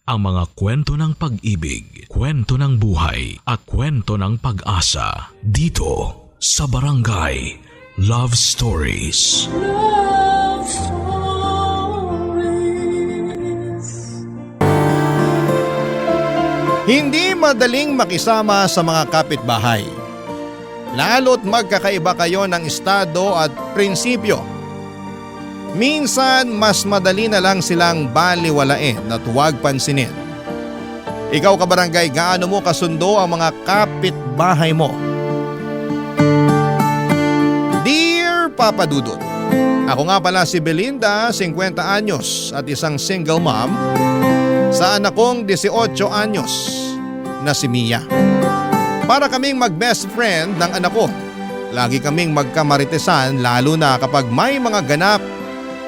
ang mga kwento ng pag-ibig, kwento ng buhay at kwento ng pag-asa dito sa Barangay Love Stories. Love Stories. Hindi madaling makisama sa mga kapitbahay. Lalo't magkakaiba kayo ng estado at prinsipyo. Minsan mas madali na lang silang baliwalain at huwag pansinin. Ikaw kabarangay, gaano mo kasundo ang mga kapitbahay mo? Dear Papa Dudut, ako nga pala si Belinda, 50 anyos at isang single mom sa anak kong 18 anyos na si Mia. Para kaming mag-best friend ng anak ko. Lagi kaming magkamaritesan lalo na kapag may mga ganap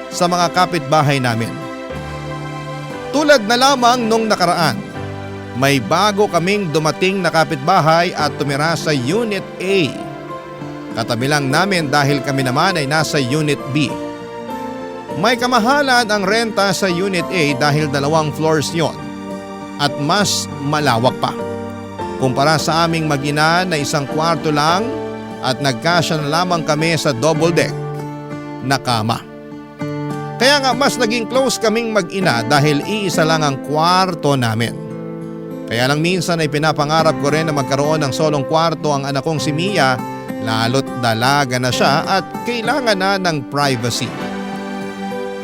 sa mga kapitbahay namin. Tulad na lamang nung nakaraan, may bago kaming dumating na kapitbahay at tumira sa Unit A. Katabi lang namin dahil kami naman ay nasa Unit B. May kamahalan ang renta sa Unit A dahil 2 floors yon at mas malawak pa. Kumpara sa aming mag-ina na 1 kwarto lang at nagkasya na lamang kami sa double deck na kama. Kaya nga mas naging close kaming mag-ina dahil iisa lang ang kwarto namin. Kaya lang minsan ay pinapangarap ko rin na magkaroon ng solong kwarto ang anak kong si Mia lalo't dalaga na siya at kailangan na ng privacy.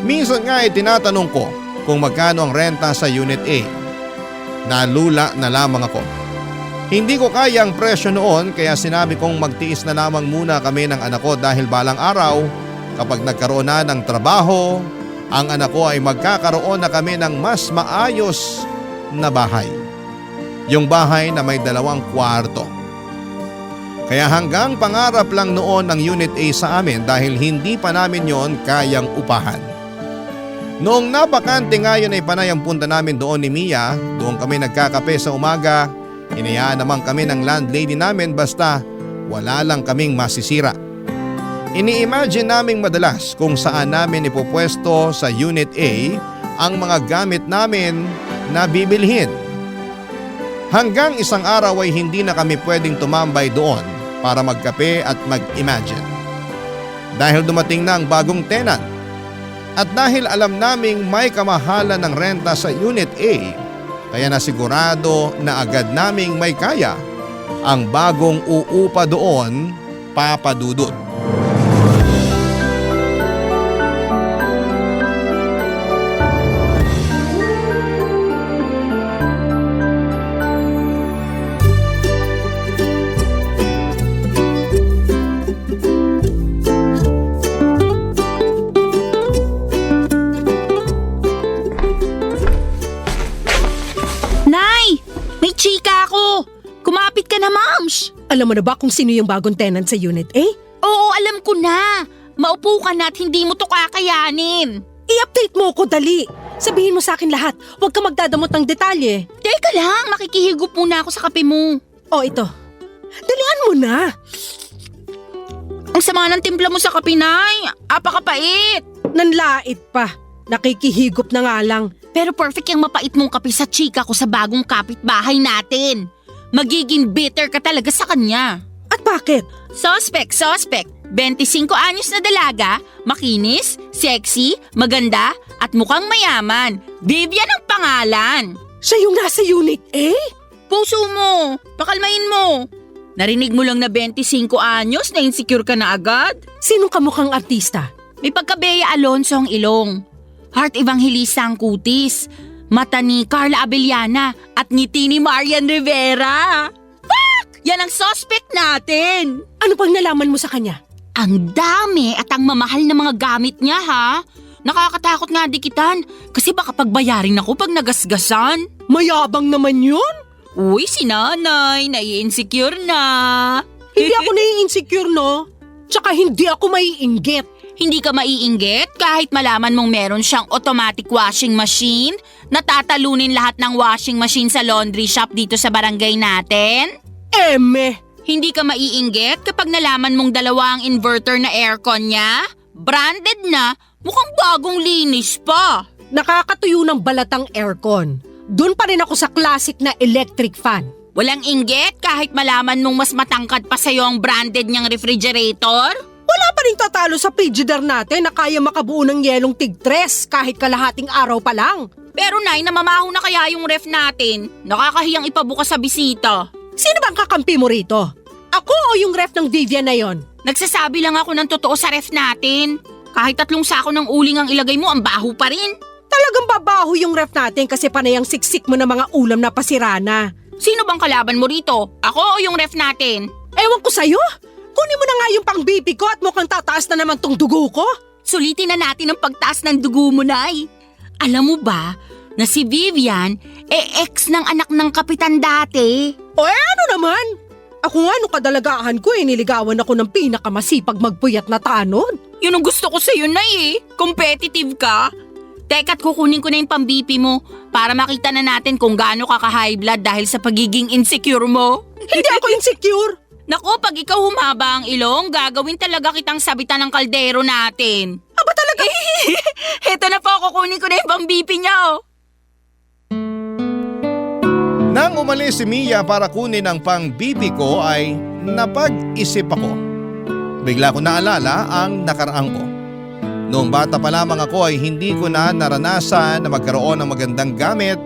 Minsan nga ay tinatanong ko kung magkano ang renta sa Unit A. Nalula na lamang ako. Hindi ko kaya ang presyo noon kaya sinabi kong magtiis na lamang muna kami ng anak ko dahil balang araw kapag nagkaroon na ng trabaho, ang anak ko ay magkakaroon na kami ng mas maayos na bahay. Yung bahay na may 2 kwarto. Kaya hanggang pangarap lang noon ng Unit A sa amin dahil hindi pa namin yon kayang upahan. Noong napakante nga yun ay panay ang punta namin doon ni Mia, doon kami nagkakape sa umaga, hinayaan naman kami ng landlady namin basta wala lang kaming masisira. Ini-imagine naming madalas kung saan namin ipopwesto sa Unit A ang mga gamit namin na bibilhin. Hanggang isang araw ay hindi na kami pwedeng tumambay doon para magkape at mag-imagine. Dahil dumating na ang bagong tenant at dahil alam naming may kamahalan ng renta sa Unit A, kaya nasigurado na agad naming may kaya ang bagong uupa doon, Papa Dudut. Kumapit ka na, Mams! Alam mo na ba kung sino yung bagong tenant sa Unit A? Oo, alam ko na. Maupo ka na at hindi mo to kakayanin. I-update mo ko dali. Sabihin mo sa akin lahat. Huwag ka magdadamot ng detalye. Teka lang, makikihigop muna ako sa kape mo. O ito. Dalian mo na. Ang sama ng timpla mo sa kape, Nay. Apakapait. Nanlait pa. Nakikihigop na nga lang. Pero perfect yung mapait mong kape sa chika ko sa bagong kapitbahay natin. Magiging bitter ka talaga sa kanya. At bakit? Suspect. 25 anyos na dalaga, makinis, sexy, maganda, at mukhang mayaman. Vivian ang pangalan. Siya yung nasa Unit A? Puso mo, pakalmain mo. Narinig mo lang na 25 anyos na insecure ka na agad? Sinong kamukhang artista? May pagka-Bea Alonso ang ilong. Heart Evangelista ang kutis. Mata ni Carla Abellana at ngiti ni Marian Rivera. Fuck! Yan ang suspect natin. Ano pang nalaman mo sa kanya? Ang dami at ang mamahal na mga gamit niya, ha? Nakakatakot nga dikitan kasi baka pagbayarin ako pag nagasgasan. Mayabang naman yun. Uy, si nanay, nai-insecure na. Hindi ako nai-insecure, no? Tsaka hindi ako maiinggit. Hindi ka maiinggit kahit malaman mong meron siyang automatic washing machine na tatalunin lahat ng washing machine sa laundry shop dito sa barangay natin? Eme! Hindi ka maiinggit kapag nalaman mong 2 ang inverter na aircon niya? Branded na, mukhang bagong linis pa. Nakakatuyo ng balatang aircon. Dun pa rin ako sa classic na electric fan. Walang inggit kahit malaman mong mas matangkad pa sa'yo ang branded niyang refrigerator? Wala pa rin tatalo sa Frigidaire natin na kaya makabuo ng yelong tig-3 kahit kalahating araw pa lang. Pero Nay, namamaho na kaya yung ref natin? Nakakahiyang ipabukas sa bisita. Sino bang kakampi mo rito? Ako o yung ref ng Vivian na yon? Nagsasabi lang ako ng totoo sa ref natin. Kahit 3 sako ng uling ang ilagay mo, ang baho pa rin. Talagang babaho yung ref natin kasi panayang siksik mo ng mga ulam na pasirana. Sino bang kalaban mo rito? Ako o yung ref natin? Ewan ko sa'yo. Kunin mo na nga yung pang-BP ko at mukhang tataas na naman tong dugo ko. Sulitin na natin ang pagtaas ng dugo mo, Nay. Alam mo ba na si Vivian ex ng anak ng kapitan dati? O ano naman? Ako nga nung kadalagahan ko niligawan ako ng pinakamasipag magpuyat na tanod. Yun ang gusto ko sa'yo, Nay eh. Competitive ka. Teka't kukunin ko na yung pang-BP mo para makita na natin kung gaano ka ka-high blood dahil sa pagiging insecure mo. Hindi ako insecure. Naku, pag ikaw humaba ang ilong, gagawin talaga kitang sabitan ng kaldero natin. Aba talaga? Heto na po, kukunin ko na yung pang-BP niya. Nang umalis si Mia para kunin ang pang-BP ko ay napag-isip ako. Bigla ko naalala ang nakaraang ko. Noong bata pa lamang ako ay hindi ko na naranasan na magkaroon ng magandang gamit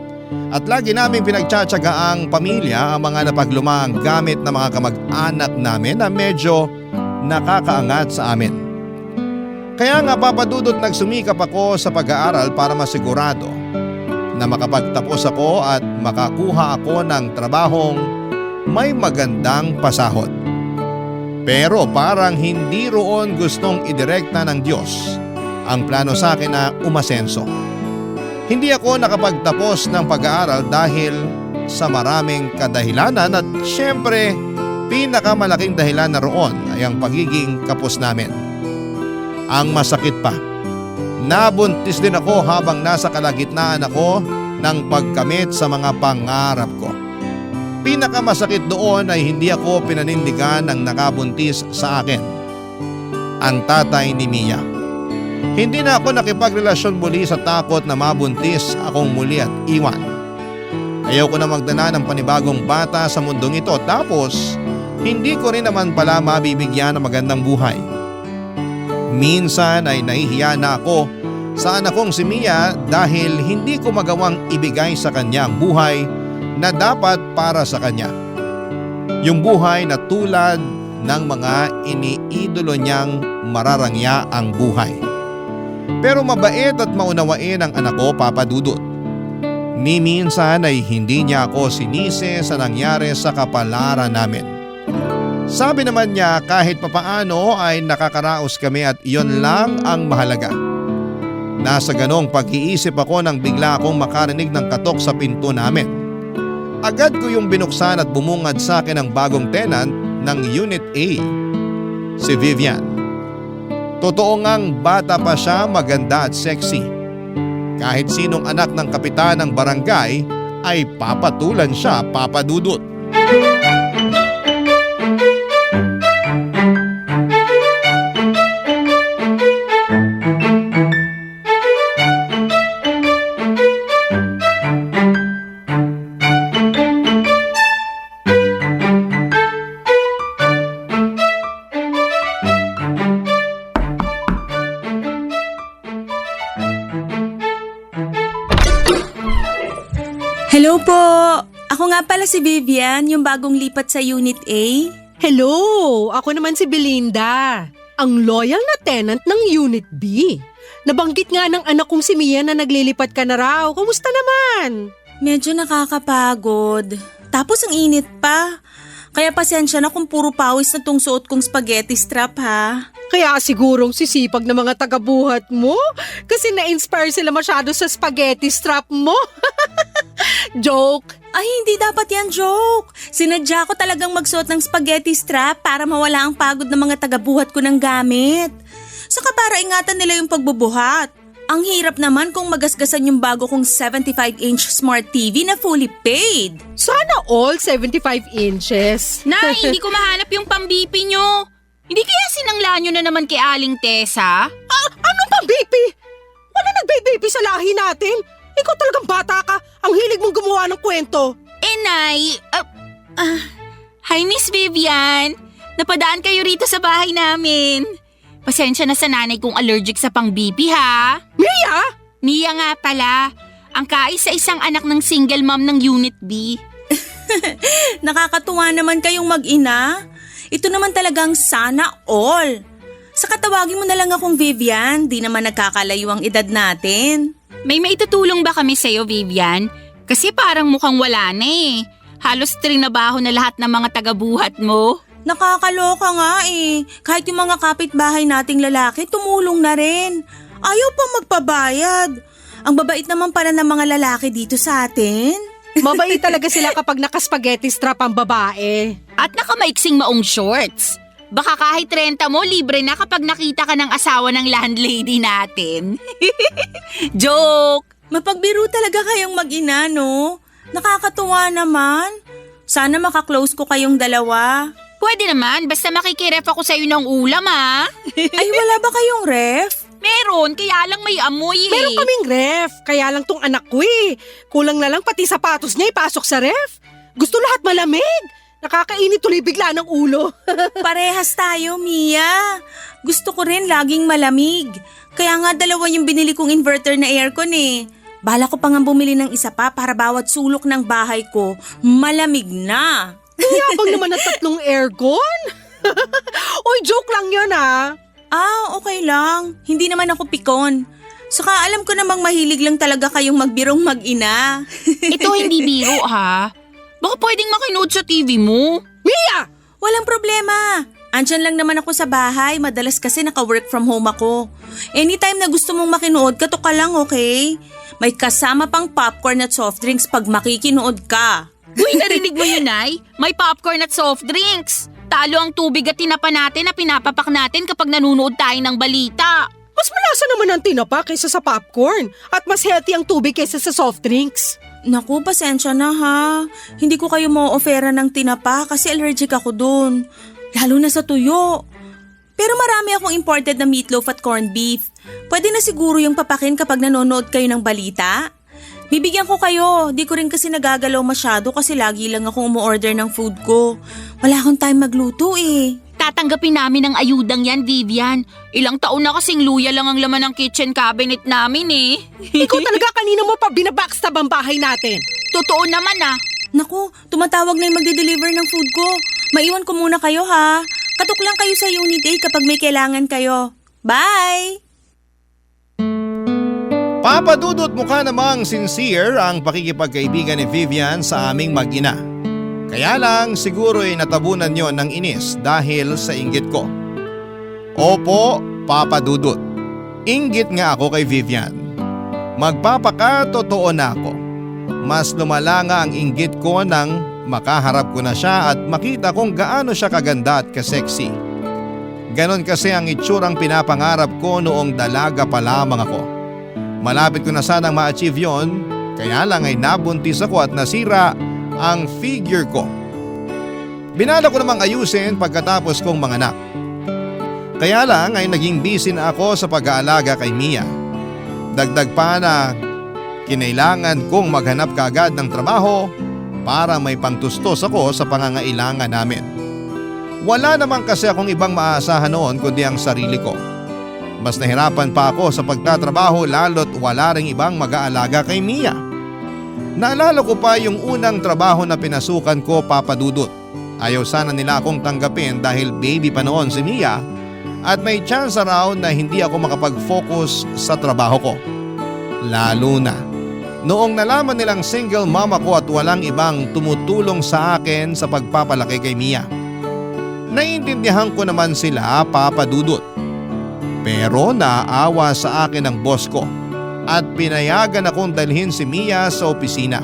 at lagi naming pinagtsatsaga ang pamilya ang mga napaglumaang gamit ng mga kamag-anak namin na medyo nakakaangat sa amin. Kaya nga papadudot nagsumikap ako sa pag-aaral para masigurado na makapagtapos ako at makakuha ako ng trabahong may magandang pasahod. Pero parang hindi roon gustong idirekta ng Diyos ang plano sa akin na umasenso. Hindi ako nakapagtapos ng pag-aaral dahil sa maraming kadahilanan at syempre pinakamalaking dahilan na roon ay ang pagiging kapos namin. Ang masakit pa, nabuntis din ako habang nasa kalagitnaan ako ng pagkamit sa mga pangarap ko. Pinakamasakit doon ay hindi ako pinanindigan ng nakabuntis sa akin, ang tatay ni Mia. Hindi na ako nakipagrelasyon muli sa takot na mabuntis akong muli at iwan. Ayaw ko na magdala ng panibagong bata sa mundong ito tapos hindi ko rin naman pala mabibigyan ng magandang buhay. Minsan ay nahihiya na ako sa anak kong si Mia dahil hindi ko magawang ibigay sa kanya ang buhay na dapat para sa kanya. Yung buhay na tulad ng mga iniidolo niyang mararangya ang buhay. Pero mabait at maunawain ang anak ko, Papa Dudut. Ni minsan ay hindi niya ako sinisi sa nangyari sa kapalaran namin. Sabi naman niya kahit papaano ay nakakaraos kami at iyon lang ang mahalaga. Nasa ganong pag-iisip ako nang bigla akong makarinig ng katok sa pinto namin. Agad ko yung binuksan at bumungad sa akin ang bagong tenant ng Unit A, si Vivian. Totoo ngang bata pa siya, maganda at sexy. Kahit sinong anak ng kapitan ng barangay ay papatulan siya, Papa Dudut. Hello po! Ako nga pala si Vivian, yung bagong lipat sa Unit A. Hello! Ako naman si Belinda. Ang loyal na tenant ng Unit B. Nabanggit nga ng anak kong si Mia na naglilipat ka na raw. Kumusta naman? Medyo nakakapagod. Tapos ang init pa. Kaya pasensya na kung puro pawis na tong suot kong spaghetti strap ha. Kaya sigurong sisipag na mga tagabuhat mo kasi na-inspire sila masyado sa spaghetti strap mo. Joke. Ay, hindi dapat yan joke. Sinadya ko talagang magsuot ng spaghetti strap para mawala ang pagod ng mga tagabuhat ko ng gamit. Saka para ingatan nila yung pagbubuhat. Ang hirap naman kung magasgasan yung bago kong 75-inch smart TV na fully paid. Sana all 75 inches. Nay, hindi ko mahanap yung pang-BP nyo. Hindi kaya sinangla nyo na naman kay Aling Tessa? Anong pang BP? Wala nag-BP sa lahi natin. Ikaw talagang bata ka. Ang hilig mong gumawa ng kwento. Nay, hi Miss Vivian. Napadaan kayo rito sa bahay namin. Pasensya na sa nanay kung allergic sa pang-BP ha. Mia! Mia nga pala, ang kaisa isang anak ng single mom ng Unit B. Nakakatuwa naman kayong mag-ina. Ito naman talagang sana all. Sa katawagin mo na lang akong Vivian, di naman nagkakalayo ang edad natin. May maitutulong ba kami sa'yo, Vivian? Kasi parang mukhang wala na eh. Halos trinabaho na lahat ng mga taga-buhat mo. Nakakaloka nga eh. Kahit yung mga kapitbahay nating lalaki, tumulong na rin. Ayaw pa magpabayad. Ang babait naman pala ng mga lalaki dito sa atin. Mabait talaga sila kapag naka-spaghetti strap ang babae. At nakamaiksing maong shorts. Baka kahit renta mo, libre na kapag nakita ka ng asawa ng landlady natin. Joke! Mapagbiro talaga kayong mag-ina, no? Nakakatuwa naman. Sana makaklose ko kayong dalawa. Pwede naman, basta makikiref ako sa'yo ng ulam ha. Ay, wala ba kayong ref? Meron, kaya lang may amoy eh. Meron kaming ref, kaya lang tong anak ko eh. Kulang na lang pati sapatos niya ipasok sa ref. Gusto lahat malamig. Nakakainit tuloy bigla ng ulo. Parehas tayo, Mia. Gusto ko rin laging malamig. Kaya nga dalawa yung binili kong inverter na aircon eh. Bala ko pa nga bumili ng isa pa para bawat sulok ng bahay ko malamig na. Yabang naman ng 3 aircon. Oy, joke lang yun ah. Okay lang. Hindi naman ako pikon. Saka alam ko namang mahilig lang talaga kayong magbirong mag-ina. Ito hindi biro ha. Baka pwedeng makinood sa TV mo. Mia! Walang problema. Andyan lang naman ako sa bahay. Madalas kasi naka-work from home ako. Anytime na gusto mong makinood, kato ka lang, okay? May kasama pang popcorn at soft drinks pag makikinood ka. Uy, narinig mo yun, Nay? May popcorn at soft drinks. Talo ang tubig at tinapa natin na pinapapak natin kapag nanonood tayo ng balita. Mas malasa naman ang tinapa kaysa sa popcorn. At mas healthy ang tubig kaysa sa soft drinks. Naku, pasensya na ha. Hindi ko kayo mo-offera ng tinapa kasi allergic ako dun. Lalo na sa tuyo. Pero marami akong imported na meatloaf at corned beef. Pwede na siguro yung papakin kapag nanonood kayo ng balita. Bibigyan ko kayo. Di ko rin kasi nagagalaw masyado kasi lagi lang akong umu-order ng food ko. Wala akong time magluto eh. Tatanggapin namin ang ayudang yan, Vivian. Ilang taon na kasing luya lang ang laman ng kitchen cabinet namin eh. Ikaw talaga kanina mo pa binabackstab ang bahay natin. Totoo naman ah. Naku, tumatawag na yung magde-deliver ng food ko. Maiwan ko muna kayo ha. Katok lang kayo sa Unit A kapag may kailangan kayo. Bye! Papa Dudut, mukha namang sincere ang pakikipagkaibigan ni Vivian sa aming mag-ina. Kaya lang siguro ay natabunan yon ng inis dahil sa inggit ko. Opo, Papa Dudut. Inggit nga ako kay Vivian. Magpapakatotoo na ako. Mas lumala nga ang inggit ko nang makaharap ko na siya at makita kung gaano siya kaganda at kasexy. Ganon kasi ang itsurang pinapangarap ko noong dalaga pa lamang ako. Malapit ko na sanang ma-achieve yon, kaya lang ay nabuntis ako at nasira ang figure ko. Binala ko namang ayusin pagkatapos kong manganak. Kaya lang ay naging busy na ako sa pag-aalaga kay Mia. Dagdag pa na kinailangan kong maghanap kaagad ng trabaho para may pangtustos ako sa pangangailangan namin. Wala naman kasi akong ibang maaasahan noon kundi ang sarili ko. Mas nahirapan pa ako sa pagtatrabaho lalo't wala ring ibang mag-aalaga kay Mia. Naalala ko pa yung unang trabaho na pinasukan ko, Papa Dudut. Ayaw sana nila akong tanggapin dahil baby pa noon si Mia at may chance raw na hindi ako makapag-focus sa trabaho ko. Lalo na noong nalaman nilang single mom ako at walang ibang tumutulong sa akin sa pagpapalaki kay Mia. Naiintindihan ko naman sila, Papa Dudut. Pero naawa sa akin ang boss ko at pinayagan akong dalhin si Mia sa opisina.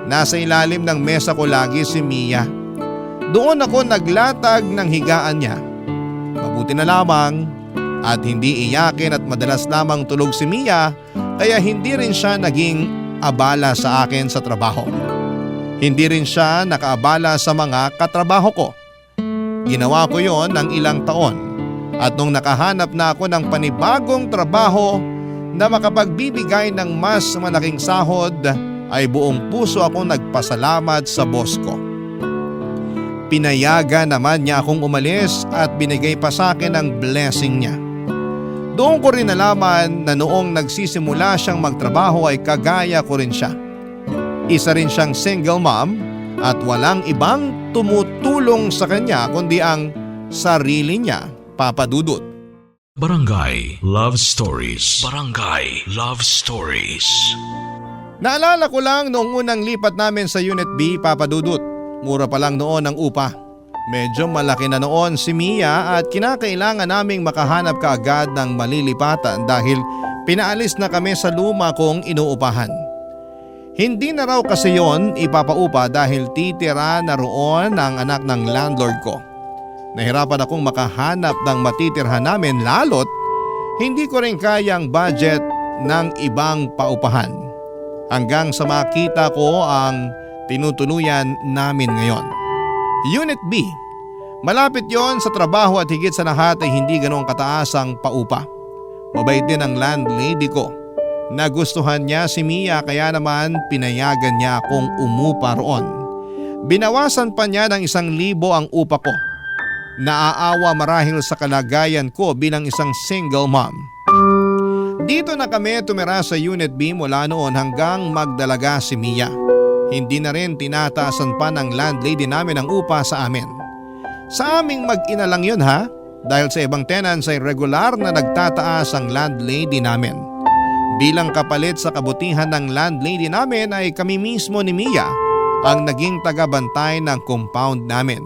Nasa ilalim ng mesa ko lagi si Mia. Doon ako naglatag ng higaan niya. Mabuti na lamang at hindi iyakin at madalas lamang tulog si Mia kaya hindi rin siya naging abala sa akin sa trabaho. Hindi rin siya nakaabala sa mga katrabaho ko. Ginawa ko yon ng ilang taon. At nung nakahanap na ako ng panibagong trabaho, na makapagbibigay ng mas malaking sahod ay buong puso akong nagpasalamat sa boss ko. Pinayagan naman niya akong umalis at binigay pa sa akin ang blessing niya. Doon ko rin nalaman na noong nagsisimula siyang magtrabaho ay kagaya ko rin siya. Isa rin siyang single mom at walang ibang tumutulong sa kanya kundi ang sarili niya, Papa Dudut. Barangay Love Stories. Barangay Love Stories. Naalala ko lang noong unang lipat namin sa Unit B, Papa Dudut. Mura pa lang noon ang upa. Medyo malaki na noon si Mia at kinakailangan naming makahanap kaagad ng malilipatan dahil pinaalis na kami sa luma kong inuupahan. Hindi na raw kasi yon ipapaupa dahil titira na roon ang anak ng landlord ko. Nahirapan akong makahanap ng matitirhan namin lalo't hindi ko rin kayang budget ng ibang paupahan. Hanggang sa makita ko ang tinutuluyan namin ngayon. Unit B. Malapit yon sa trabaho at higit sa lahat ay hindi ganoong kataas ang paupa. Mabait din ang landlady ko. Nagustuhan niya si Mia kaya naman pinayagan niya akong umupa roon. Binawasan pa niya ng 1,000 ang upa ko. Naaawa marahil sa kalagayan ko bilang isang single mom. Dito na kami tumira sa Unit B mula noon hanggang magdalaga si Mia. Hindi na rin tinataasan pa ng landlady namin ang upa sa amin. Sa aming mag-ina lang yun ha, dahil sa ibang tenants ay regular na nagtataas ang landlady namin. Bilang kapalit sa kabutihan ng landlady namin ay kami mismo ni Mia ang naging tagabantay ng compound namin.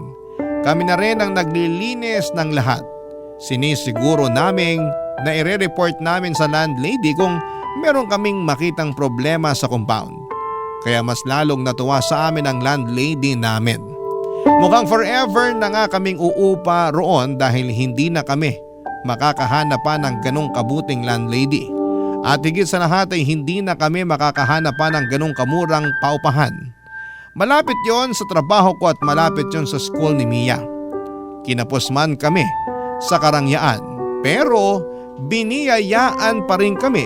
Kami na rin ang naglilinis ng lahat. Sinisiguro naming na ire-report namin sa landlady kung meron kaming makitang problema sa compound. Kaya mas lalong natuwa sa amin ang landlady namin. Mukhang forever na nga kaming uupa roon dahil hindi na kami makakahanap pa ng ganong kabuting landlady. At higit sa lahat ay hindi na kami makakahanap pa ng ganong kamurang paupahan. Malapit yon sa trabaho ko at malapit yon sa school ni Mia. Kinapos man kami sa karangyaan pero biniyayaan pa rin kami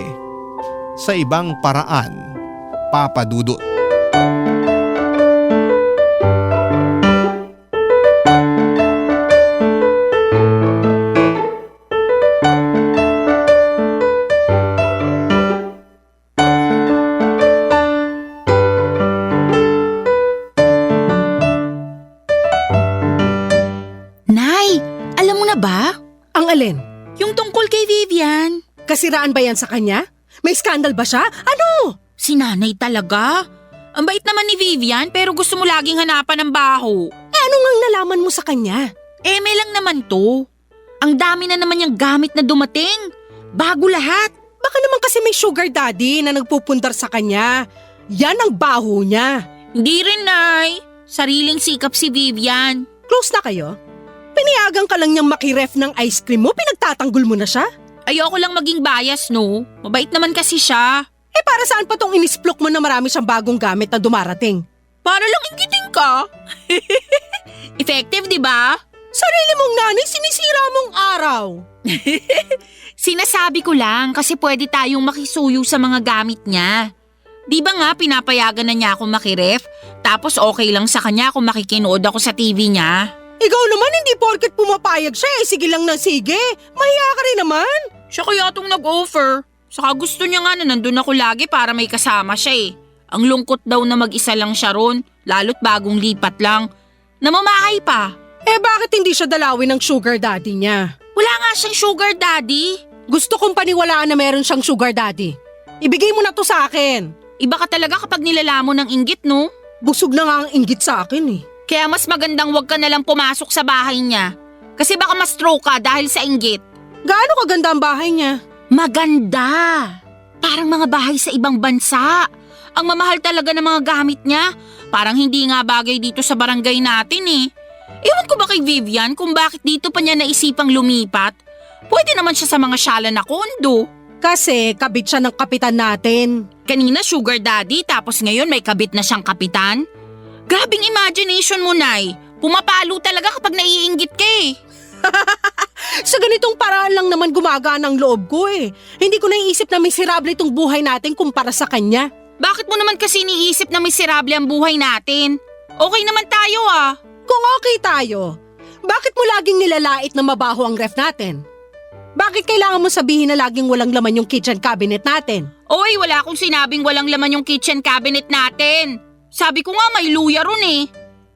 sa ibang paraan, Papa Dudut. Nay, alam mo na ba? Ang alin? Yung tungkol kay Vivian. Kasiraan ba yan sa kanya? May scandal ba siya? Ano? Si nanay talaga. Ang bait naman ni Vivian pero gusto mo laging hanapan ng baho. Ano ngang nalaman mo sa kanya? Eme lang naman to. Ang dami na naman yung gamit na dumating. Bago lahat. Baka naman kasi may sugar daddy na nagpupundar sa kanya. Yan ang baho niya. Hindi rin, Nay. Sariling sikap si Vivian. Close na kayo? Pinayagan ka lang niyang makiref ng ice cream mo, pinagtatanggol mo na siya? Ayoko lang maging bias, no? Mabait naman kasi siya. Eh para saan pa tong inisplok mo na marami siyang bagong gamit na dumarating? Para lang inggitin ka. Effective, di ba? Sarili mong nanay, sinisira mong araw. Sinasabi ko lang kasi pwede tayong makisuyo sa mga gamit niya. Di ba nga pinapayagan na niya ako makiref? Tapos okay lang sa kanya kung makikinood ako sa TV niya? Ikaw naman hindi porket pumapayag siya sige lang na sige. Mahiya ka rin naman. Siya kaya itong nag-offer. Saka gusto niya nga na nandun ako lagi para may kasama siya eh. Ang lungkot daw na mag-isa lang siya ron, lalo't bagong lipat lang. Namamahay pa. Eh bakit hindi siya dalawin ng sugar daddy niya? Wala nga siyang sugar daddy. Gusto kong paniwalaan na meron siyang sugar daddy. Ibigay mo na to sa akin. Iba ka talaga kapag nilalamon ng inggit, no? Busog na nga ang inggit sa akin eh. Kaya mas magandang wag ka nalang pumasok sa bahay niya. Kasi baka ma-stroke ka dahil sa inggit. Gaano kaganda ang bahay niya? Maganda. Parang mga bahay sa ibang bansa. Ang mamahal talaga ng mga gamit niya. Parang hindi nga bagay dito sa barangay natin eh. Ewan ko ba kay Vivian kung bakit dito pa niya naisipang lumipat? Pwede naman siya sa mga syala na kondo. Kasi kabit siya ng kapitan natin. Kanina sugar daddy tapos ngayon may kabit na siyang kapitan. Grabing imagination mo, Nay. Pumapalo talaga kapag naiinggit ka eh. Sa ganitong paraan lang naman gumagana ang loob ko eh. Hindi ko naiisip na miserable itong buhay natin kumpara sa kanya. Bakit mo naman kasi iniisip na miserable ang buhay natin? Okay naman tayo ah. Kung okay tayo, bakit mo laging nilalait na mabaho ang ref natin? Bakit kailangan mo sabihin na laging walang laman yung kitchen cabinet natin? Oy, wala akong sinabing walang laman yung kitchen cabinet natin. Sabi ko nga may luya ron eh.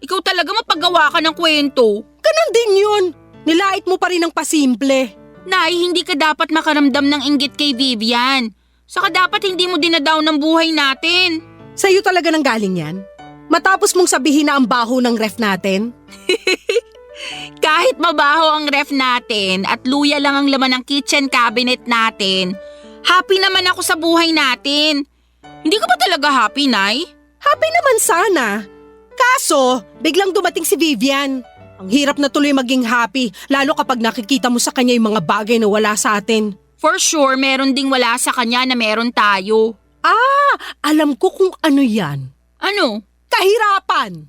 Ikaw talaga mapagawa ka ng kwento. Ganon din yun. Nilait mo pa rin ang pasimple. Nay, hindi ka dapat makaramdam ng inggit kay Vivian. Saka dapat hindi mo dinadown ng buhay natin. Sa'yo talaga nang galing yan? Matapos mong sabihin na ang baho ng ref natin? Kahit mabaho ang ref natin at luya lang ang laman ng kitchen cabinet natin, happy naman ako sa buhay natin. Hindi ka ba talaga happy, Nay? Happy naman sana. Kaso, biglang dumating si Vivian. Ang hirap na tuloy maging happy, lalo kapag nakikita mo sa kanya yung mga bagay na wala sa atin. For sure, meron ding wala sa kanya na meron tayo. Alam ko kung ano yan. Ano? Kahirapan!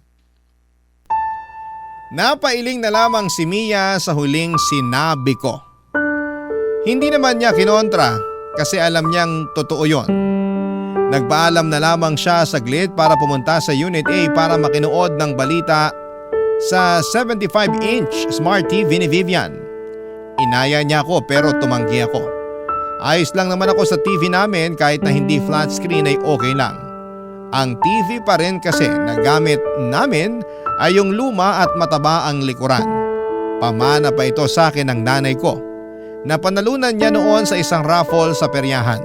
Napailing na lamang si Mia sa huling sinabi ko. Hindi naman niya kinontra kasi alam niyang totoo yon. Nagpaalam na lamang siya saglit para pumunta sa Unit A para makinood ng balita sa 75-inch Smart TV ni Vivian. Inaya niya ako pero tumanggi ako. Ayos lang naman ako sa TV namin kahit na hindi flat screen ay okay lang. Ang TV pa rin kasi na gamit namin ay yung luma at mataba ang likuran. Pamana pa ito sa akin ng nanay ko. Napanalunan niya noon sa isang raffle sa peryahan.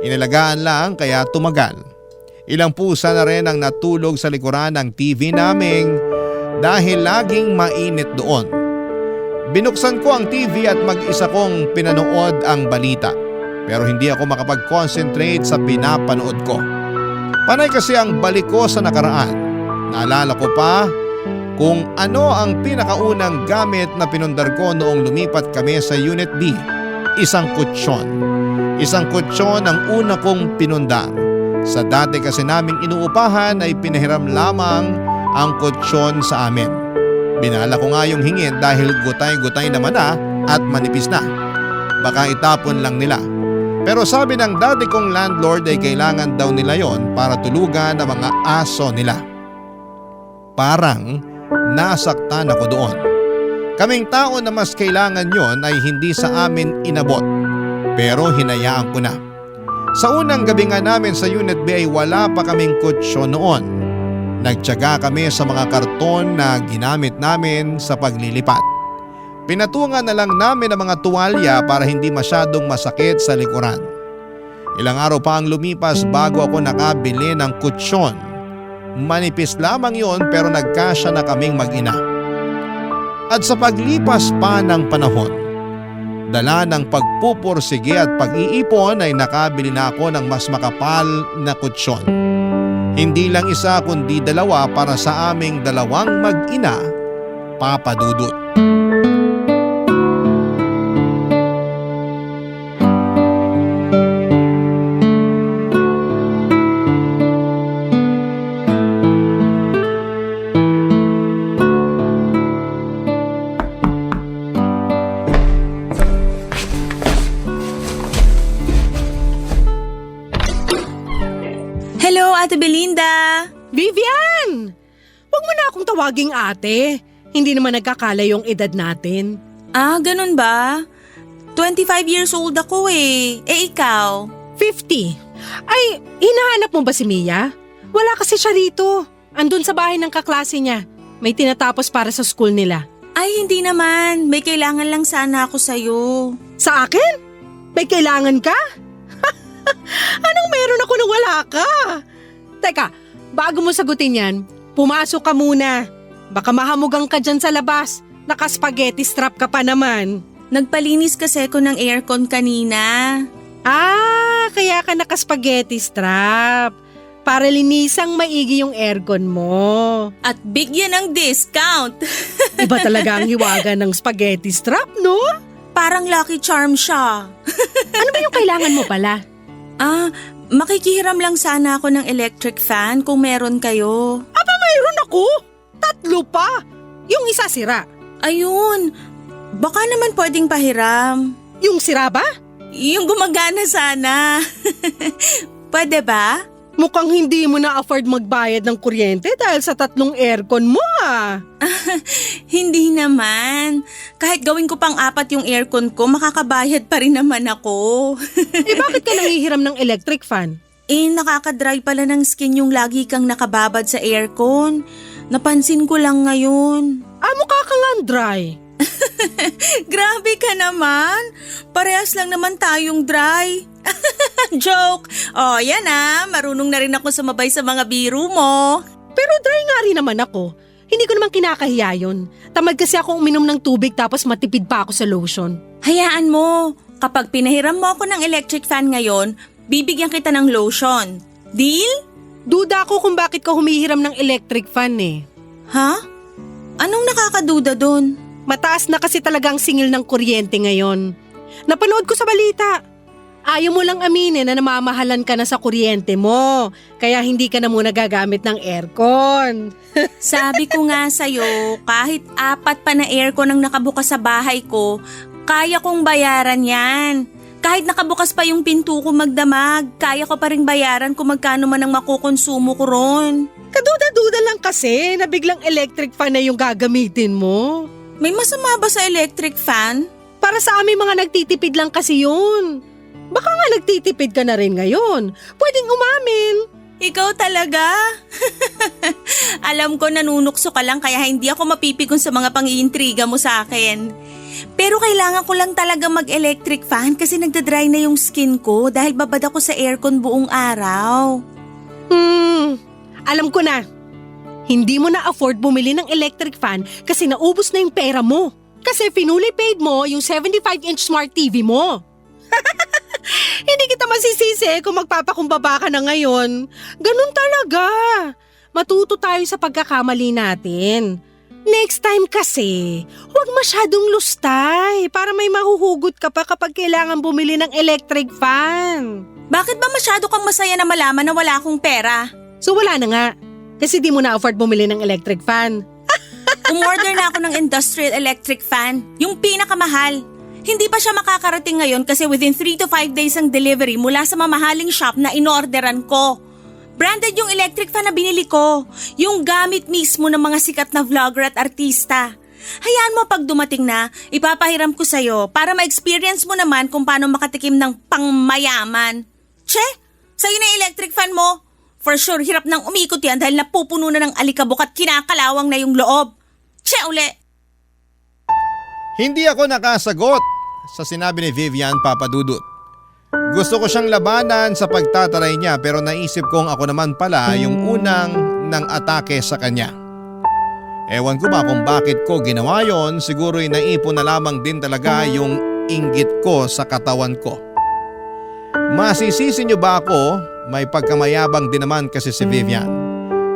Inalagaan lang kaya tumagal. Ilang pusa na rin ang natulog sa likuran ng TV naming dahil laging mainit doon. Binuksan ko ang TV at mag-isa kong pinanood ang balita. Pero hindi ako makapag-concentrate sa pinapanood ko. Panay kasi ang balik ko sa nakaraan. Naalala ko pa kung ano ang pinakaunang gamit na pinundar ko noong lumipat kami sa Unit B. Isang kutsyon. Isang kutsyon ang una kong pinundar. Sa dati kasi naming inuupahan ay pinahiram lamang ang kutsyon sa amin. Binala ko nga yung hingin dahil gutay-gutay naman na at manipis na. Baka itapon lang nila. Pero sabi ng dati kong landlord ay kailangan daw nila yon para tulugan ang mga aso nila. Parang nasaktan ako doon. Kaming tao na mas kailangan yon ay hindi sa amin inabot. Pero hinayaan ko na. Sa unang gabi nga namin sa Unit B ay wala pa kaming kutsyon noon. Nagtiyaga kami sa mga karton na ginamit namin sa paglilipat. Pinatungan na lang namin ang mga tuwalya para hindi masyadong masakit sa likuran. Ilang araw pa ang lumipas bago ako nakabili ng kutsyon. Manipis lamang yon pero nagkasya na kaming mag-ina. At sa paglipas pa ng panahon, dala ng pagpupursige at pag-iipon ay nakabili na ako ng mas makapal na kutsyon. Hindi lang isa kundi dalawa para sa aming dalawang mag-ina, Papa Dudut. Hello, Ate Belinda! Vivian! Huwag mo na akong tawaging ate. Hindi naman nagkakala yung edad natin. Ganun ba? 25 years old ako eh. Eh ikaw? 50. Ay, hinahanap mo ba si Mia? Wala kasi siya rito. Andun sa bahay ng kaklase niya. May tinatapos para sa school nila. Ay, hindi naman. May kailangan lang sana ako sa'yo. Sa akin? May kailangan ka? Anong meron ako na wala ka? Teka, bago mo sagutin yan, pumasok ka muna. Baka mahamugang ka dyan sa labas. Naka-spaghetti strap ka pa naman. Nagpalinis kasi ko ng aircon kanina. Kaya ka naka-spaghetti strap. Para linisang maigi yung aircon mo. At bigyan ng discount. Iba talaga ang hiwaga ng spaghetti strap, no? Parang Lucky Charm siya. Ano ba yung kailangan mo pala? Makikihiram lang sana ako ng electric fan kung meron kayo. Mayroon ako. 3 pa. Yung isa sira. Ayun, Baka naman pwedeng pahiram. Yung sira ba? Yung gumagana sana. Pwede ba? Mukhang hindi mo na-afford magbayad ng kuryente dahil sa 3 aircon mo ah. Hindi naman. Kahit gawin ko pang 4 yung aircon ko, makakabayad pa rin naman ako. Bakit ka nangihiram ng electric fan? Nakakadry pala ng skin yung lagi kang nakababad sa aircon. Napansin ko lang ngayon. Mukha kang dry. Grabe ka naman. Parehas lang naman tayong dry. Joke. Yan marunong na rin ako sumabay sa mga biro mo. Pero dry nga rin naman ako. Hindi ko naman kinakahiya yun. Tamad kasi akong uminom ng tubig tapos matipid pa ako sa lotion. Hayaan mo. Kapag pinahiram mo ako ng electric fan ngayon, bibigyan kita ng lotion. Deal? Duda ako kung bakit ka humihiram ng electric fan eh. Ha? Anong nakakaduda dun? Mataas na kasi talagang singil ng kuryente ngayon. Napanood ko sa balita. Ayaw mo lang aminin na namamahalan ka na sa kuryente mo, kaya hindi ka na muna gagamit ng aircon. Sabi ko nga sa'yo, kahit 4 pa na aircon ang nakabukas sa bahay ko, kaya kong bayaran yan. Kahit nakabukas pa yung pinto ko magdamag, kaya ko pa rin bayaran kung magkano man ang makukonsumo ko ron. Kaduda-duda lang kasi na biglang electric fan na yung gagamitin mo. May masama ba sa electric fan? Para sa amin mga nagtitipid lang kasi yun. Baka nga nagtitipid ka na rin ngayon. Pwedeng umamin. Ikaw talaga? Alam ko nanunukso ka lang kaya hindi ako mapipikon sa mga pang-iintriga mo sa akin. Pero kailangan ko lang talaga mag-electric fan kasi nagdadry na yung skin ko dahil babad ako sa aircon buong araw. Alam ko na. Hindi mo na-afford bumili ng electric fan kasi naubos na yung pera mo. Kasi finally paid mo yung 75-inch smart TV mo. Hindi kita masisisi kung magpapakumbaba ka na ngayon. Ganun talaga. Matuto tayo sa pagkakamali natin. Next time kasi, huwag masyadong lustay para may mahuhugot ka pa kapag kailangan bumili ng electric fan. Bakit ba masyado kang masaya na malaman na wala akong pera? So wala na nga. Kasi di mo na-afford bumili ng electric fan. Umorder na ako ng industrial electric fan, yung pinakamahal. Hindi pa siya makakarating ngayon kasi within 3 to 5 days ang delivery mula sa mamahaling shop na inorderan ko. Branded yung electric fan na binili ko, yung gamit mismo ng mga sikat na vlogger at artista. Hayaan mo pag dumating na, ipapahiram ko sa'yo para ma-experience mo naman kung paano makatikim ng pangmayaman. Che, sa'yo na yung electric fan mo. For sure, hirap nang umikot yan dahil napupuno na ng alikabok at kinakalawang na yung loob. Che uli! Hindi ako nakasagot sa sinabi ni Vivian Papadudut. Gusto ko siyang labanan sa pagtataray niya pero naisip kong ako naman pala yung unang nang atake sa kanya. Ewan ko ba kung bakit ko ginawa yon, siguro'y naipon na lamang din talaga yung inggit ko sa katawan ko. Masisisi niyo ba ako? May pagkamayabang din naman kasi si Vivian.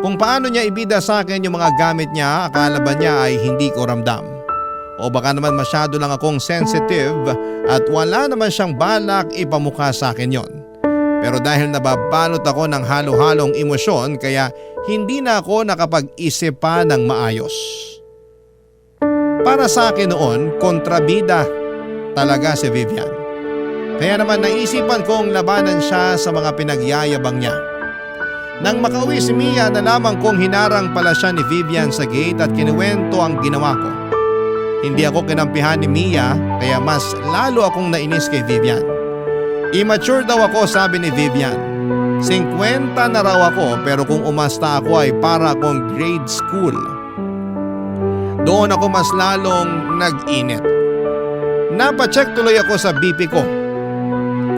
Kung paano niya ibida sa akin yung mga gamit niya, akala ba niya ay hindi ko ramdam? O baka naman masyado lang akong sensitive at wala naman siyang balak ipamukha sa akin yon. Pero dahil nababalot ako ng halo-halong emosyon kaya hindi na ako nakapag-isip pa ng maayos. Para sa akin noon, kontrabida talaga si Vivian. Kaya naman naisipan kong labanan siya sa mga pinagyayabang niya. Nang makauwi si Mia, nalaman kong hinarang pala siya ni Vivian sa gate at kinuwento ang ginawa ko. Hindi ako kinampihan ni Mia kaya mas lalo akong nainis kay Vivian. Immature daw ako, sabi ni Vivian. 50 na raw ako pero kung umasta ako ay para akong grade school. Doon ako mas lalong nag-init. Napacheck tuloy ako sa BP ko.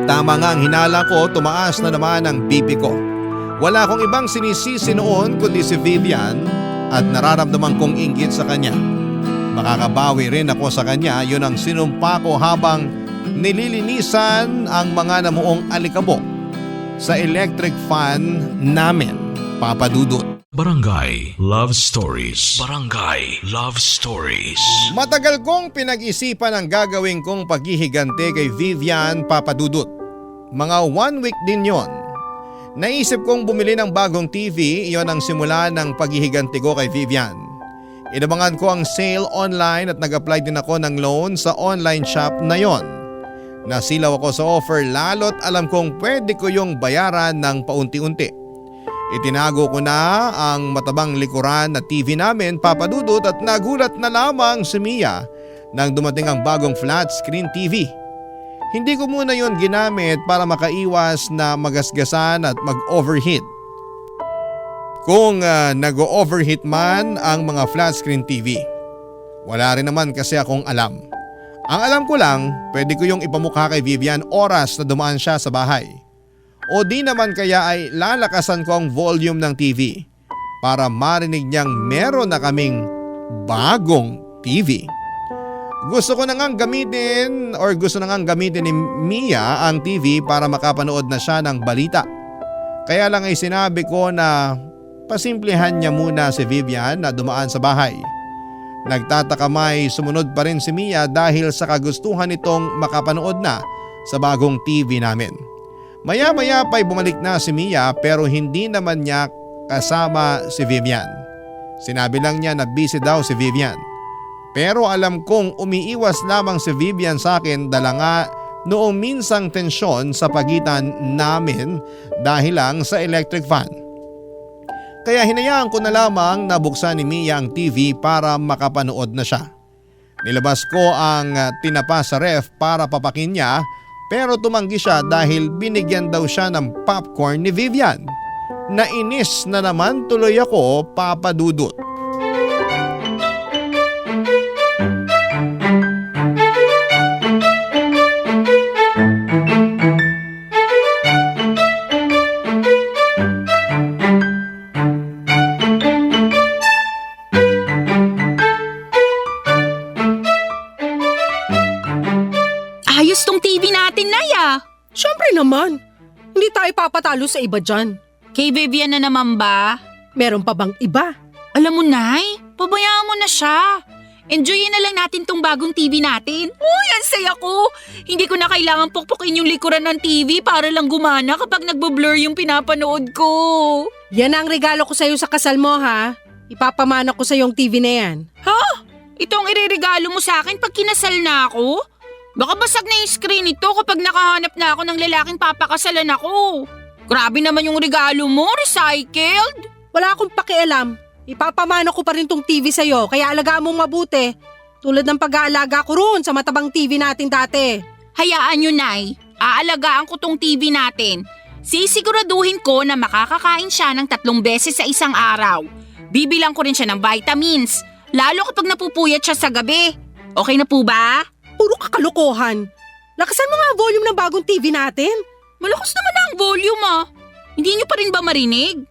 Tama nga ang hinala ko, tumaas na naman ang BP ko. Wala akong ibang sinisisi noon kundi si Vivian at nararamdaman kong inggit sa kanya. Makakabawi rin ako sa kanya, yun ang sinumpa ko habang nililinisan ang mga namuong alikabok sa electric fan namin, Papadudut. Barangay Love Stories. Barangay Love Stories. Matagal kong pinag-isipan ang gagawin kong paghihigante kay Vivian Papadudut. Mga 1 week din yon. Naisip kong bumili ng bagong TV, iyon ang simula ng paghihiganti ko kay Vivian. Inabangan ko ang sale online at nag-apply din ako ng loan sa online shop na yon. Nasilaw ako sa offer lalo't alam kong pwede ko yung bayaran ng paunti-unti. Itinago ko na ang matabang likuran na TV namin, Papa Dudut, at nagulat na lamang si Mia nang dumating ang bagong flat screen TV. Hindi ko muna yon ginamit para makaiwas na magasgasan at mag-overheat. Kung nag-overheat man ang mga flat screen TV, wala rin naman kasi akong alam. Ang alam ko lang, pwede ko yung ipamukha kay Vivian oras na dumaan siya sa bahay. O di naman kaya ay lalakasan ko ang volume ng TV para marinig niyang meron na kaming bagong TV. Gusto na ngang gamitin ni Mia ang TV para makapanood na siya ng balita. Kaya lang ay sinabi ko na pasimplihan niya muna si Vivian na dumaan sa bahay. Nagtataka may sumunod pa rin si Mia dahil sa kagustuhan nitong makapanood na sa bagong TV namin. Maya-maya pa'y bumalik na si Mia pero hindi naman niya kasama si Vivian. Sinabi lang niya na busy daw si Vivian. Pero alam kong umiiwas lamang si Vivian sa akin dala nga noong minsang tensyon sa pagitan namin dahil lang sa electric fan. Kaya hinayaan ko na lamang na buksan ni Mia ang TV para makapanood na siya. Nilabas ko ang tinapa sa ref para papakin niya pero tumanggi siya dahil binigyan daw siya ng popcorn ni Vivian. Nainis na naman tuloy ako, Papa Dudut. Ayos tong TV natin, Nay ah. Siyempre naman, hindi tayo papatalo sa iba dyan. Kay Vivian na naman ba? Meron pa bang iba? Alam mo, Nay, pabayaan mo na siya. Enjoyin na lang natin tong bagong TV natin. Uy, ang saya ko. Hindi ko na kailangan pukpukin yung likuran ng TV para lang gumana kapag nagbo-blur yung pinapanood ko. Yan ang regalo ko sa'yo sa kasal mo ha. Ipapamana ko sa'yo yung TV na yan. Ha? Ito ang ireregalo mo sa akin pag kinasal na ako? Baka basag na yung screen nito kapag nakahanap na ako ng lalaking papakasalan ako. Grabe naman yung regalo mo, recycled. Wala akong pakialam. Ipapamana ko pa rin tong TV sa'yo kaya alagaan mong mabuti. Tulad ng pag-aalaga ko roon sa matabang TV natin dati. Hayaan nyo, Nay. Aalagaan ko tong TV natin. Sisiguraduhin ko na makakakain siya ng 3 beses sa isang araw. Bibilang ko rin siya ng vitamins, lalo kapag napupuyat siya sa gabi. Okay na po ba? Puro kakalukuhan. Lakasan mo nga ang volume ng bagong TV natin. Malakas naman ang volume ah. Hindi nyo pa rin ba marinig?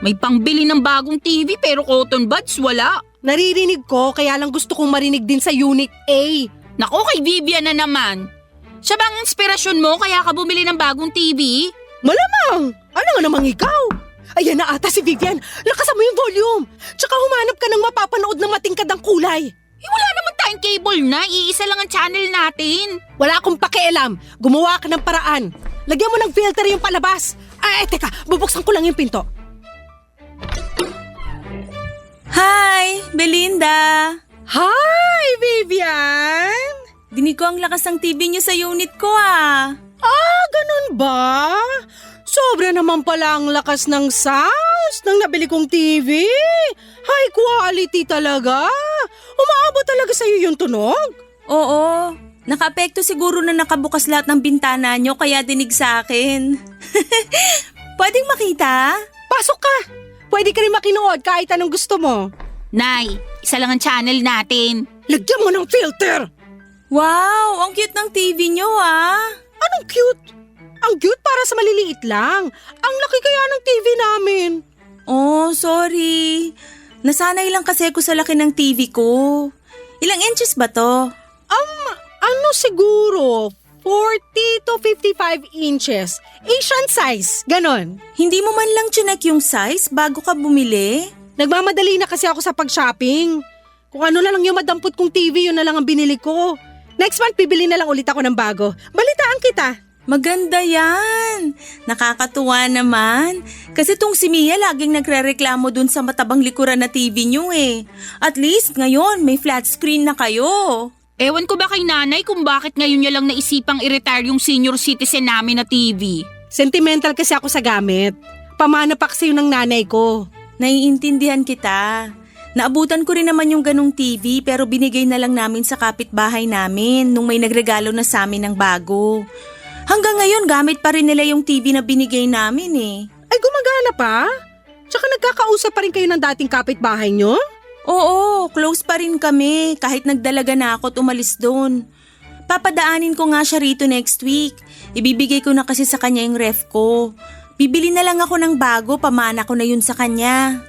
May pangbili ng bagong TV pero cotton buds wala. Naririnig ko kaya lang gusto kong marinig din sa Unit A. Naku, kay Vivian na naman. Siya bang inspirasyon mo kaya ka bumili ng bagong TV? Malamang! Ano nga namang ikaw? Ayan na ata si Vivian. Lakasan mo yung volume. Tsaka humanap ka ng mapapanood ng matingkad ang kulay. Eh, wala naman tayong cable na. Iisa lang ang channel natin. Wala akong pakialam. Gumawa ka ng paraan. Lagyan mo ng filter yung palabas. Ay, teka. Bubuksan ko lang yung pinto. Hi, Belinda! Hi, Vivian! Dinig ko ang lakas ng TV niyo sa unit ko ah. Ah, ganun ba? Sobra naman pala ang lakas ng sounds ng nabili kong TV. High quality talaga. Umaabot talaga sa'yo yung tunog. Oo, naka-apekto siguro na nakabukas lahat ng bintana niyo kaya dinig sa akin. Pwedeng makita? Pasok ka. Pwede ka rin makinood kahit anong gusto mo. Nay, isa lang ang channel natin. Lagyan mo ng filter. Wow, ang cute ng TV niyo ah. Anong cute? Ang cute para sa maliliit lang. Ang laki kaya ng TV namin. Oh, sorry. Nasanay lang kasi ako sa laki ng TV ko. Ilang inches ba to? Ano siguro? 40 to 55 inches. Asian size, ganon. Hindi mo man lang chinek yung size bago ka bumili? Nagmamadali na kasi ako sa pag-shopping. Kung ano na lang yung madampot kong TV, yun na lang ang binili ko. Next month, bibili na lang ulit ako ng bago. Balitaan kita. Maganda yan. Nakakatuwa naman. Kasi tong si Mia laging nagrereklamo dun sa matabang likuran na TV nyo eh. At least ngayon may flat screen na kayo. Ewan ko ba kay nanay kung bakit ngayon niya lang naisipang i-retire yung senior citizen namin na TV. Sentimental kasi ako sa gamit. Pamana pa kasi yun ng nanay ko. Naiintindihan kita. Naabutan ko rin naman yung ganong TV pero binigay na lang namin sa kapitbahay namin nung may nagregalo na sa amin ng bago. Hanggang ngayon gamit pa rin nila yung TV na binigay namin eh. Ay, gumagana pa? Tsaka nagkakausap pa rin kayo ng dating kapitbahay nyo? Oo, close pa rin kami kahit nagdalaga na ako at umalis doon. Papadaanin ko nga siya rito next week. Ibibigay ko na kasi sa kanya yung ref ko. Bibili na lang ako ng bago, pamana ko na yun sa kanya.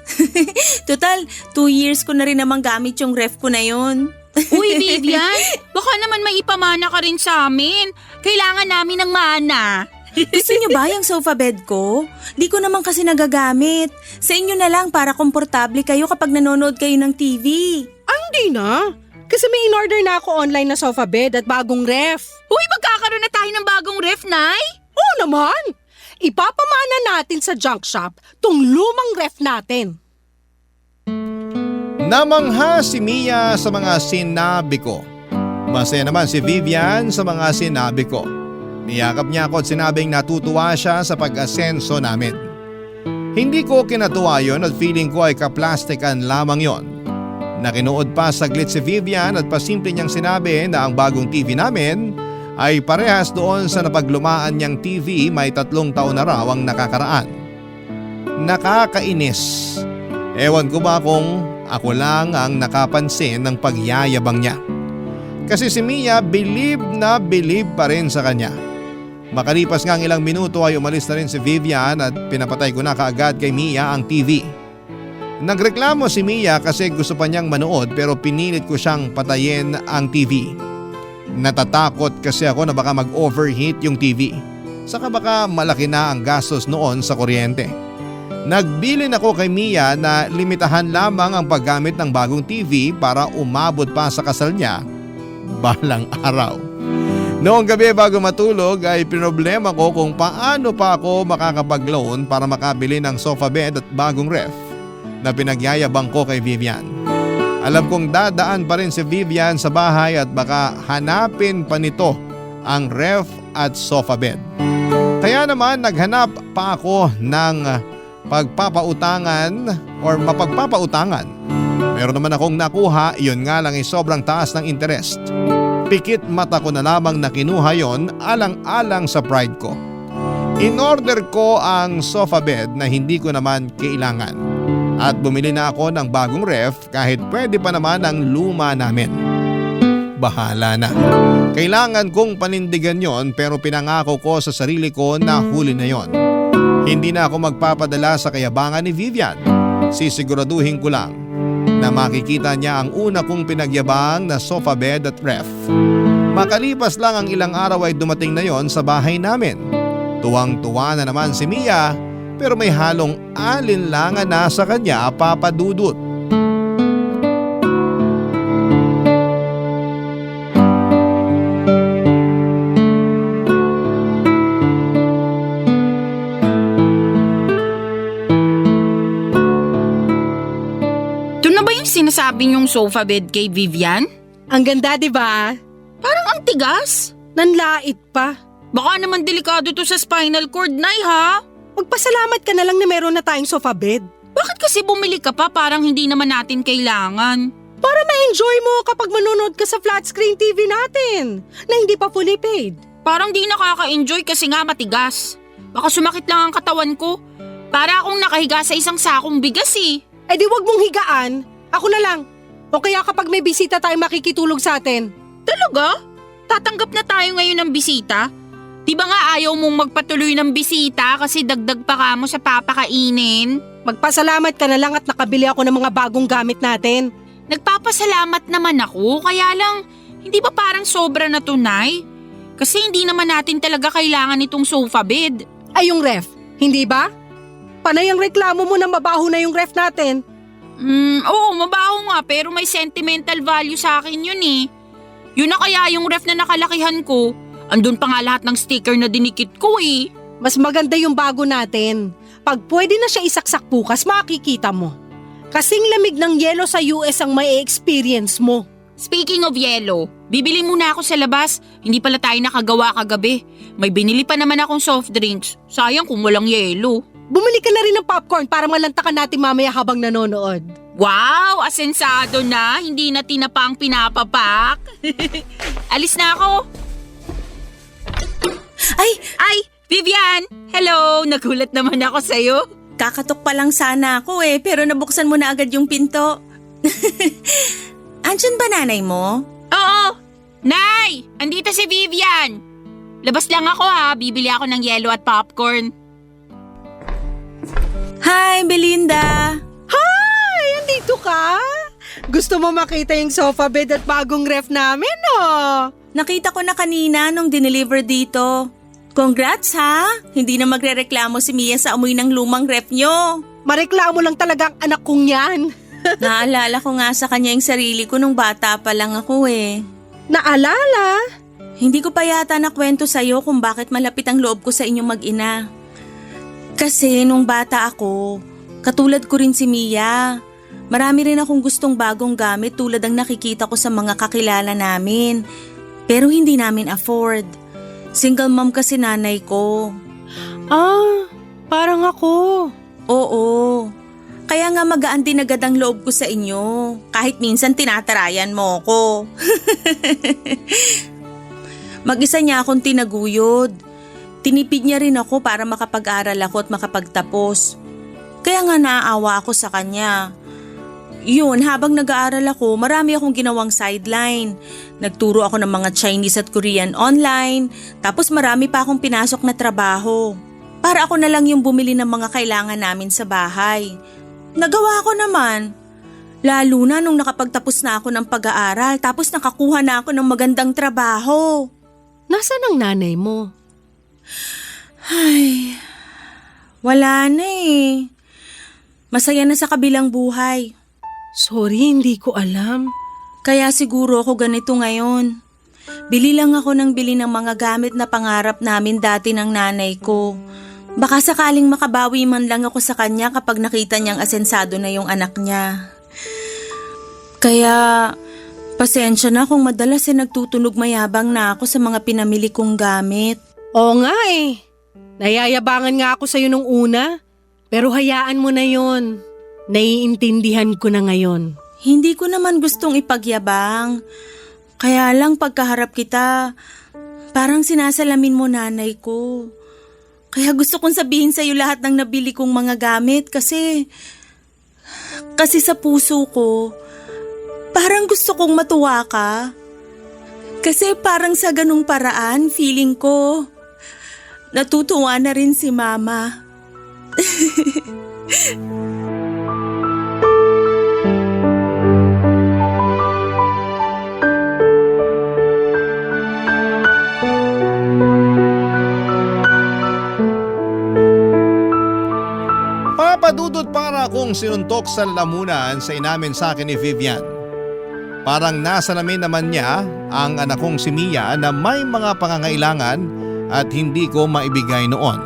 Total, 2 years ko na rin namang gamit yung ref ko na yun. Uy, Vivian, baka naman may ipamana ka rin sa amin. Kailangan namin ng mana. Gusto niyo ba yung sofa bed ko? Di ko naman kasi nagagamit. Sa inyo na lang para komportable kayo kapag nanonood kayo ng TV. Ay, hindi na. Kasi may in-order na ako online na sofa bed at bagong ref. Uy, magkakaroon na tayo ng bagong ref, Nay? Oo naman! Ipapamana natin sa junk shop tong lumang ref natin. Namangha si Mia sa mga sinabi ko. Masaya naman si Vivian sa mga sinabi ko. Niyakap niya ako at sinabing natutuwa siya sa pag-asenso namin. Hindi ko kinatuwa yon at feeling ko ay kaplastikan lamang yon. Nakinuod pa saglit si Vivian at pasimple niyang sinabi na ang bagong TV namin ay parehas doon sa napaglumaan niyang TV may 3 taon na raw ang nakakaraan. Nakakainis. Ewan ko ba kung ako lang ang nakapansin ng pagyayabang niya. Kasi si Mia believe na believe pa rin sa kanya. Makalipas nga ang ilang minuto ay umalis na rin si Vivian at pinapatay ko na kaagad kay Mia ang TV. Nagreklamo si Mia kasi gusto pa niyang manood pero pinilit ko siyang patayin ang TV. Natatakot kasi ako na baka mag-overheat yung TV. Saka baka malaki na ang gastos noon sa kuryente. Nagbilin ako kay Mia na limitahan lamang ang paggamit ng bagong TV para umabot pa sa kasal niya balang araw. Noong gabi bago matulog ay pinoblema ko kung paano pa ako makakapag-loan para makabili ng sofa bed at bagong ref na pinagyayabang ko kay Vivian. Alam kong dadaan pa rin si Vivian sa bahay at baka hanapin pa nito ang ref at sofa bed. Kaya naman naghanap pa ako ng pagpapautangan or mapagpapautangan. Meron naman akong nakuha, yun nga lang ay sobrang taas ng interest. Pikit mata ko na lamang na kinuha yon alang-alang sa pride ko. In-order ko ang sofa bed na hindi ko naman kailangan. At bumili na ako ng bagong ref kahit pwede pa naman ang luma namin. Bahala na. Kailangan kong panindigan yon pero pinangako ko sa sarili ko na huli na yon. Hindi na ako magpapadala sa kayabangan ni Vivian. Sisiguraduhin ko lang na makikita niya ang una kong pinagyabang na sofa bed at ref. Makalipas lang ang ilang araw ay dumating na yon sa bahay namin. Tuwang-tuwa na naman si Mia pero may halong alinlangan na sa kanya, Papa Dudut. Sinasabi niyong sofa bed kay Vivian? Ang ganda, di ba? Parang ang tigas. Nanlait pa. Baka naman delikado to sa spinal cord, Nay, ha? Magpasalamat ka na lang na meron na tayong sofa bed. Bakit kasi bumili ka pa parang hindi naman natin kailangan? Para ma-enjoy mo kapag manonood ka sa flat screen TV natin na hindi pa fully paid. Parang di nakaka-enjoy kasi nga matigas. Baka sumakit lang ang katawan ko. Para akong nakahiga sa isang sakong bigas eh. Eh di wag mong higaan. Ako na lang. O kaya kapag may bisita tayo makikitulog sa atin. Talaga? Tatanggap na tayo ngayon ng bisita? Di ba nga ayaw mong magpatuloy ng bisita kasi dagdag pa ka mo sa papakainin? Magpasalamat ka na lang at nakabili ako ng mga bagong gamit natin. Nagpapasalamat naman ako, kaya lang hindi ba parang sobra na tunay? Kasi hindi naman natin talaga kailangan itong sofa bed. Ay yung ref, hindi ba? Panay ang reklamo mo na mabaho na yung ref natin. Oo, mabaho nga pero may sentimental value sa akin yun eh. Yun na kaya yung ref na nakalakihan ko Andun pa nga lahat ng sticker na dinikit ko eh. Mas maganda yung bago natin. Pag pwede na siya isaksak bukas, makikita mo. Kasing lamig ng yelo sa US ang may experience mo. Speaking of yelo, bibili muna ako sa labas. Hindi pala tayo nakagawa kagabi. May binili pa naman akong soft drinks. Sayang kung walang yelo. Bumili ka na rin ng popcorn para malantakan natin mamaya habang nanonood. Wow! Asensado na. Hindi na tinapa ang pinapapak. Alis na ako. Ay! Vivian! Hello! Nagulat naman ako sa'yo. Kakatok pa lang sana ako pero nabuksan mo na agad yung pinto. Andyan ba nanay mo? Oo! Nay! Andito si Vivian! Labas lang ako ha. Bibili ako ng yelo at popcorn. Hi, Belinda! Hi! Andito ka? Gusto mo makita yung sofa bed at bagong ref namin, no? Nakita ko na kanina nung dineliver dito. Congrats ha! Hindi na magrereklamo si Mia sa amoy ng lumang ref nyo. Mareklamo lang talaga ang anak kong yan. Naalala ko nga sa kanya yung sarili ko nung bata pa lang ako Naalala? Hindi ko pa yata nakwento sa'yo kung bakit malapit ang loob ko sa inyong mag-ina. Kasi nung bata ako, katulad ko rin si Mia. Marami rin akong gustong bagong gamit tulad ng nakikita ko sa mga kakilala namin. Pero hindi namin afford. Single mom kasi nanay ko. Parang ako. Oo. Kaya nga magaan din agad ang loob ko sa inyo. Kahit minsan tinatarayan mo ko. Mag-isa niya akong tinaguyod. Tinipid niya rin ako para makapag-aral ako at makapagtapos. Kaya nga naaawa ako sa kanya. Yun, habang nag-aaral ako, marami akong ginawang sideline. Nagturo ako ng mga Chinese at Korean online, tapos marami pa akong pinasok na trabaho. Para ako na lang yung bumili ng mga kailangan namin sa bahay. Nagawa ko naman. Lalo na nung nakapagtapos na ako ng pag-aaral, tapos nakakuha na ako ng magandang trabaho. Nasaan ang nanay mo? Ay, wala na Masaya na sa kabilang buhay. Sorry, hindi ko alam. Kaya siguro ako ganito ngayon. Bili lang ako ng bili ng mga gamit na pangarap namin dati ng nanay ko. Baka sakaling makabawi man lang ako sa kanya kapag nakita niyang asensado na yung anak niya. Kaya, pasensya na kung madalas nagtutunog mayabang na ako sa mga pinamili kong gamit. Oo nga Nayayabangan nga ako sa'yo nung una. Pero hayaan mo na yon. Naiintindihan ko na ngayon. Hindi ko naman gustong ipagyabang. Kaya lang pagkaharap kita, parang sinasalamin mo nanay ko. Kaya gusto kong sabihin sa'yo lahat ng nabili kong mga gamit kasi sa puso ko, parang gusto kong matuwa ka. Kasi parang sa ganung paraan, feeling ko, natutuwa na rin si Mama. Papadudot para akong sinuntok sa lamunan sa inamin sa akin ni Vivian. Parang nasa namin naman niya ang anak kong si Mia na may mga pangangailangan at hindi ko maibigay noon.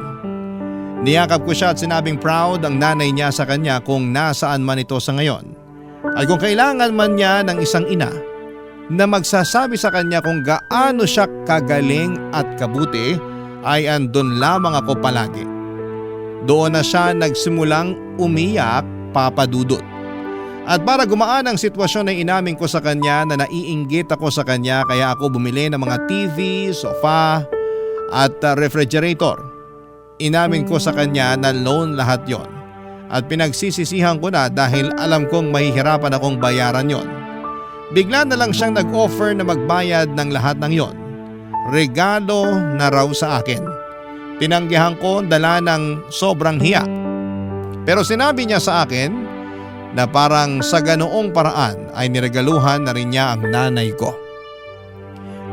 Niyakap ko siya at sinabing proud ang nanay niya sa kanya kung nasaan man ito sa ngayon. At kung kailangan man niya ng isang ina na magsasabi sa kanya kung gaano siya kagaling at kabuti ay andun lamang ako palagi. Doon na siya nagsimulang umiyak, Papa Dudut. At para gumaan ang sitwasyon ay inamin ko sa kanya na naiinggit ako sa kanya kaya ako bumili ng mga TV, sofa at refrigerator. Inamin ko sa kanya na loan lahat yon at pinagsisisihan ko na dahil alam kong mahihirapan akong bayaran yon. Bigla na lang siyang nag-offer na magbayad ng lahat ng yon. Regalo na raw sa akin. Tinanggihan ko dala ng sobrang hiya. Pero sinabi niya sa akin na parang sa ganoong paraan ay niregaluhan na rin niya ang nanay ko.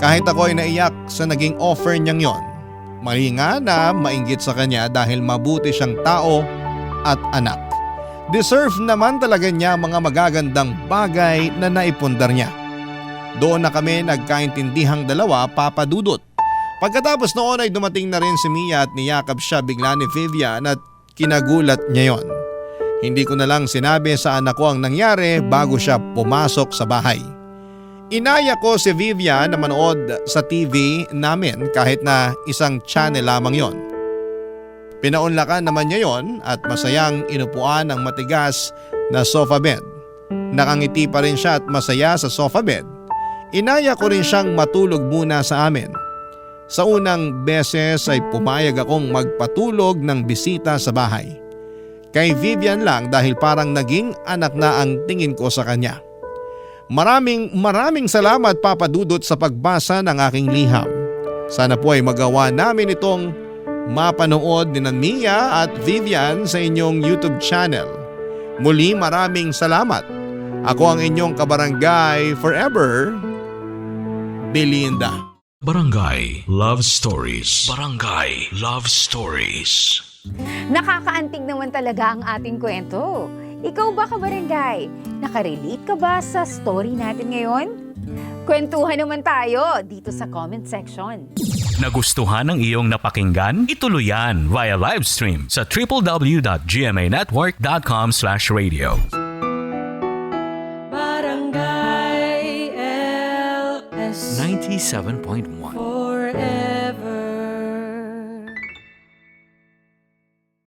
Kahit ako ay naiyak sa naging offer niyang yon, mali nga na mainggit sa kanya dahil mabuti siyang tao at anak. Deserve naman talaga niya mga magagandang bagay na naipundar niya. Doon na kami nagkaintindihang dalawa, Papa Dudut. Pagkatapos noon ay dumating na rin si Mia at niyakap siya bigla ni Vivian at kinagulat niya yon. Hindi ko na lang sinabi sa anak ko ang nangyari bago siya pumasok sa bahay. Inaya ko si Vivian na manood sa TV namin kahit na isang channel lamang yon. Pinaunlakan naman niya yon at masayang inupuan ang matigas na sofa bed. Nakangiti pa rin siya at masaya sa sofa bed. Inaya ko rin siyang matulog muna sa amin. Sa unang beses ay pumayag akong magpatulog ng bisita sa bahay. Kay Vivian lang dahil parang naging anak na ang tingin ko sa kanya. Maraming salamat Papa Dudut sa pagbasa ng aking liham. Sana po ay magawa namin itong mapanood ni Mia at Vivian sa inyong YouTube channel. Muli maraming salamat. Ako ang inyong kabarangay forever, Belinda. Barangay Love Stories. Barangay Love Stories. Nakakaantig naman talaga ang ating kwento. Ikaw ba, kabarangay? Nakarelate ka ba sa story natin ngayon? Kwentuhan naman tayo dito sa comment section. Nagustuhan ng iyong napakinggan? Ituloy yan via live stream sa www.gmanetwork.com/radio. Barangay LS 97.1 forever.